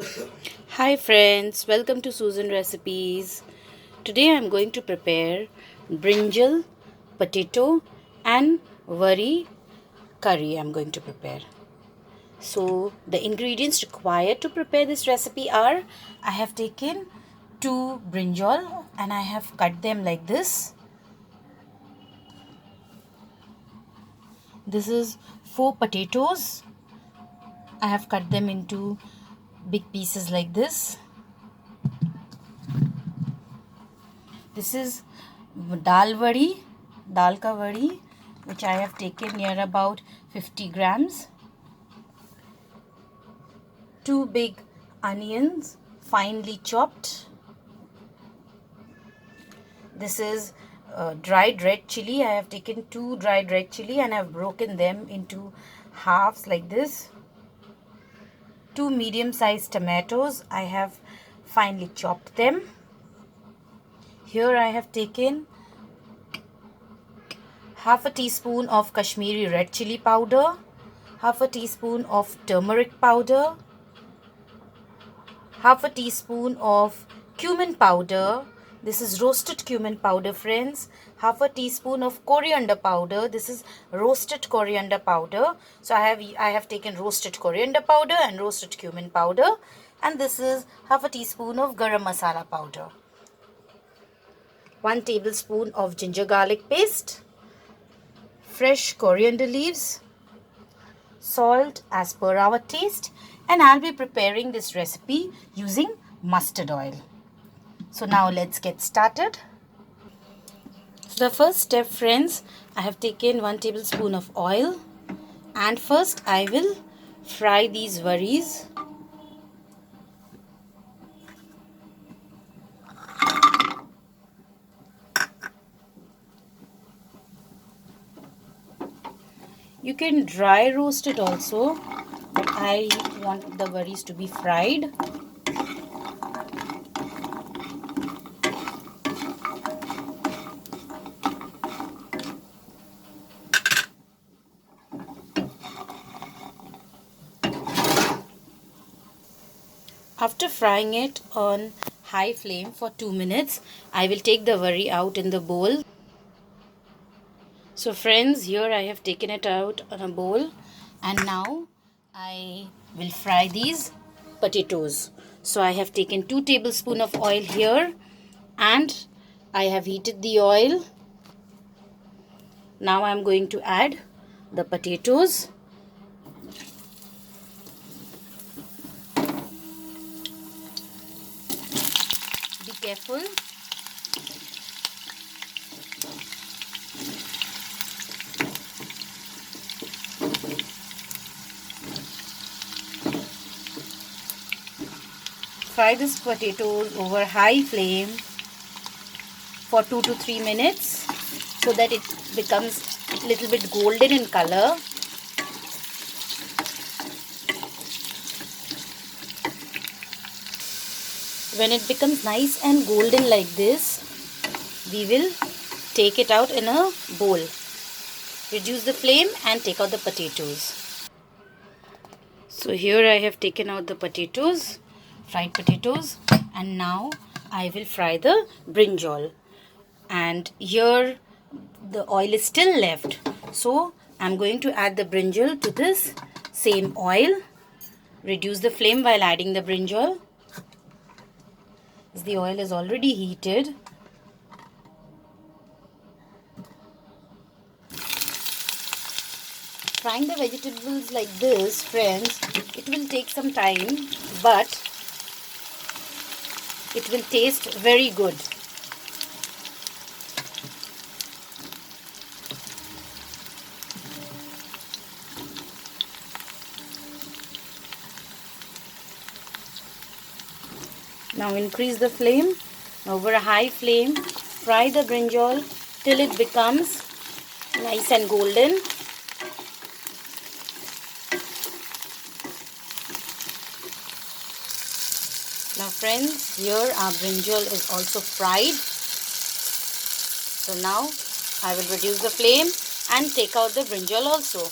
Hi friends, welcome to Susan Recipes. Today I am going to prepare brinjal, potato and wari curry I am going to prepare. So the ingredients required to prepare this recipe are: I have taken 2 brinjal and I have cut them like this. This is 4 potatoes. I have cut them into big pieces like this. This is dal ka wadi, which I have taken near about 50 grams. 2 big onions, finely chopped. This is dried red chili. I have taken 2 dried red chili and I have broken them into halves like this. 2 medium-sized tomatoes. I have finely chopped them. Here I have taken half a teaspoon of Kashmiri red chili powder, half a teaspoon of turmeric powder, half a teaspoon of cumin powder. This is roasted cumin powder, friends. Half a teaspoon of coriander powder. This is roasted coriander powder. So I have taken roasted coriander powder and roasted cumin powder, and this is half a teaspoon of garam masala powder. 1 tablespoon of ginger garlic paste, fresh coriander leaves, salt as per our taste, and I'll be preparing this recipe using mustard oil. So now let's get started. So the first step, friends, I have taken 1 tablespoon of oil, and first I will fry these varis. You can dry roast it also, but I want the varis to be fried. After frying it on high flame for 2 minutes, I will take the wari out in the bowl. So friends, here I have taken it out on a bowl, and now I will fry these potatoes. So I have taken 2 tablespoons of oil here, and I have heated the oil. Now I am going to add the potatoes. Be careful. Fry these potatoes over high flame for 2 to 3 minutes so that it becomes a little bit golden in color. When it becomes nice and golden like this, we will take it out in a bowl. Reduce the flame and take out the potatoes. So here I have taken out the potatoes, fried potatoes, and now I will fry the brinjal. And here the oil is still left, so I'm going to add the brinjal to this same oil. Reduce the flame while adding the brinjal. The oil is already heated. Frying the vegetables like this, friends, it will take some time, but it will taste very good. Now increase the flame. Over a high flame, fry the brinjal till it becomes nice and golden. Now friends, here our brinjal is also fried. So now I will reduce the flame and take out the brinjal also.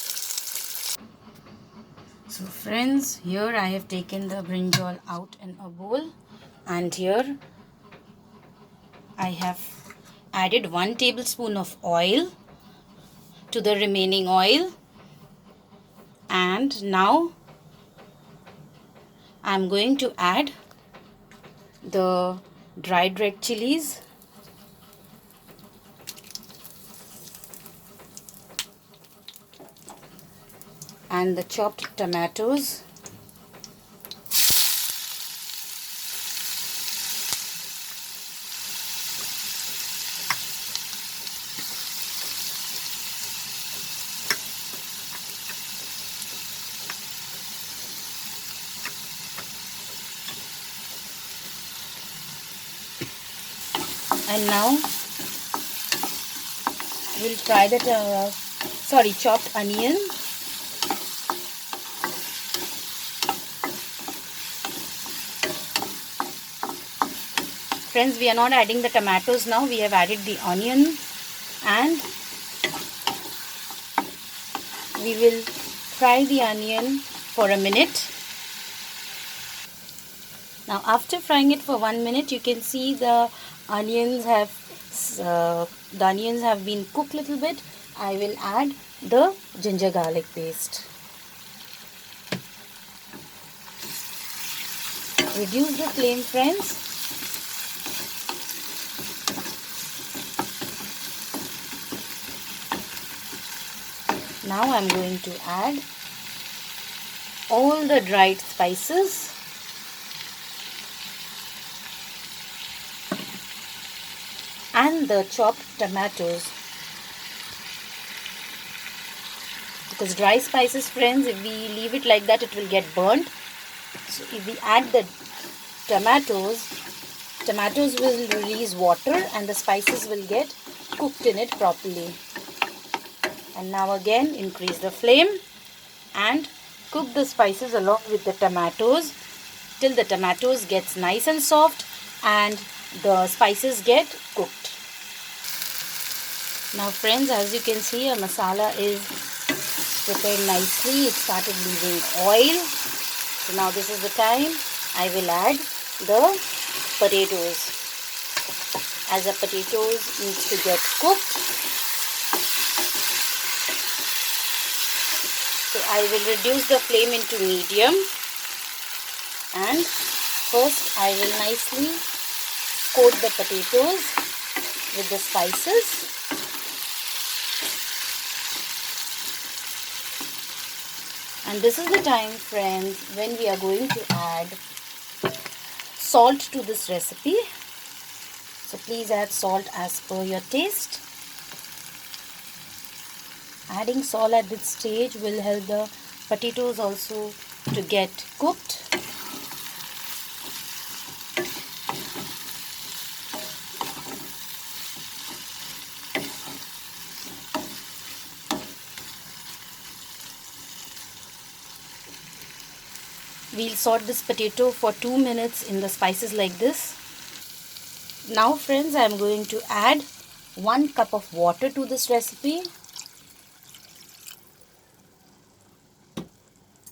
So Friends, here I have taken the brinjal out in a bowl, and here I have added 1 tablespoon of oil to the remaining oil, and now I am going to add the dried red chilies, and the chopped tomatoes, and now we'll try the chopped onion. Friends, we are not adding the tomatoes now, we have added the onion, and we will fry the onion for a minute. Now after frying it for 1 minute, you can see the onions have been cooked a little bit. I will add the ginger garlic paste. Reduce the flame, friends. Now I am going to add all the dried spices, and the chopped tomatoes, because dry spices, friends, if we leave it like that, it will get burnt. So if we add the tomatoes will release water and the spices will get cooked in it properly. And now again increase the flame and cook the spices along with the tomatoes till the tomatoes gets nice and soft and the spices get cooked. Now friends, as you can see, our masala is prepared nicely. It started leaving oil. So now this is the time I will add the potatoes, as the potatoes needs to get cooked. So I will reduce the flame into medium, and first I will nicely coat the potatoes with the spices. And this is the time, friends, when we are going to add salt to this recipe. So please add salt as per your taste. Adding salt at this stage will help the potatoes also to get cooked. We'll saute this potato for 2 minutes in the spices like this. Now friends, I am going to add 1 cup of water to this recipe.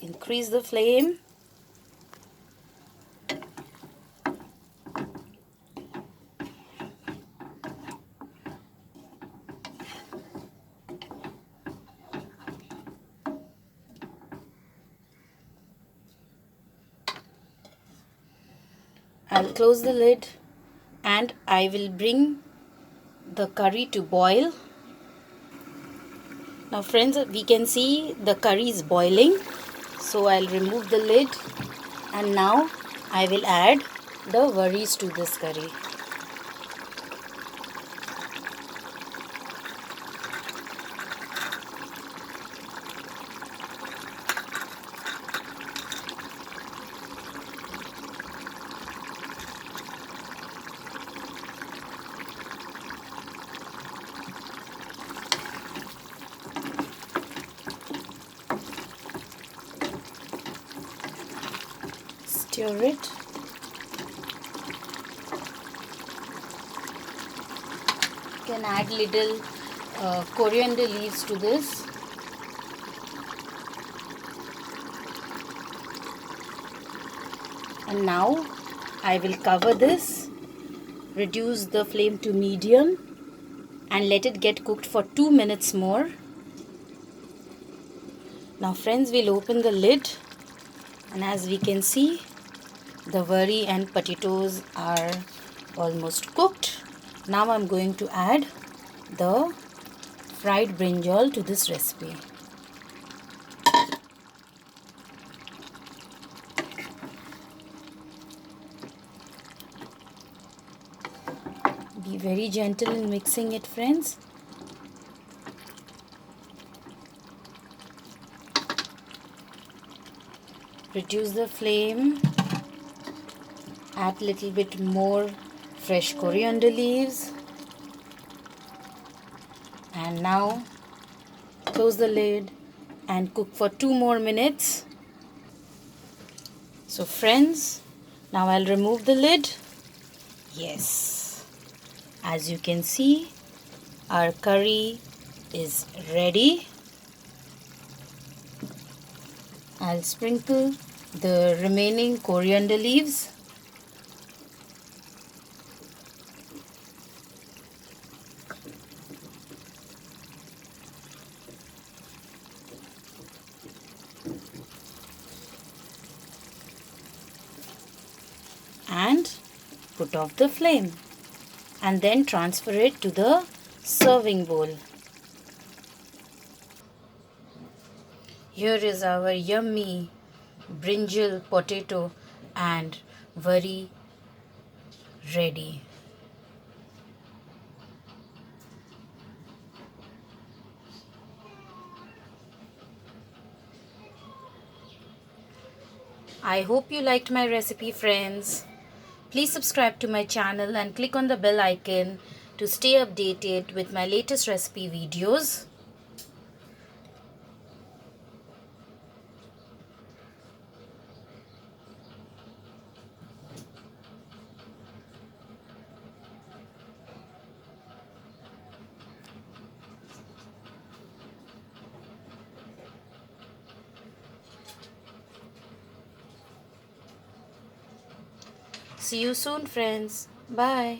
Increase the flame. I'll close the lid and I will bring the curry to boil. Now friends, we can see the curry is boiling. So I'll remove the lid and now I will add the worries to this curry. Stir it. You can add little coriander leaves to this. And now I will cover this, reduce the flame to medium and let it get cooked for 2 minutes more. Now friends, we'll open the lid, and as we can see, the wari and potatoes are almost cooked. Now I'm going to add the fried brinjal to this recipe. Be very gentle in mixing it, friends. Reduce the flame. Add little bit more fresh coriander leaves. And now close the lid and cook for 2 more minutes. So friends, now I'll remove the lid. Yes, as you can see, our curry is ready. I'll sprinkle the remaining coriander leaves. And put off the flame, and then transfer it to the serving bowl. Here is our yummy brinjal, potato and wari ready. I hope you liked my recipe, friends. Please subscribe to my channel and click on the bell icon to stay updated with my latest recipe videos. See you soon, friends. Bye.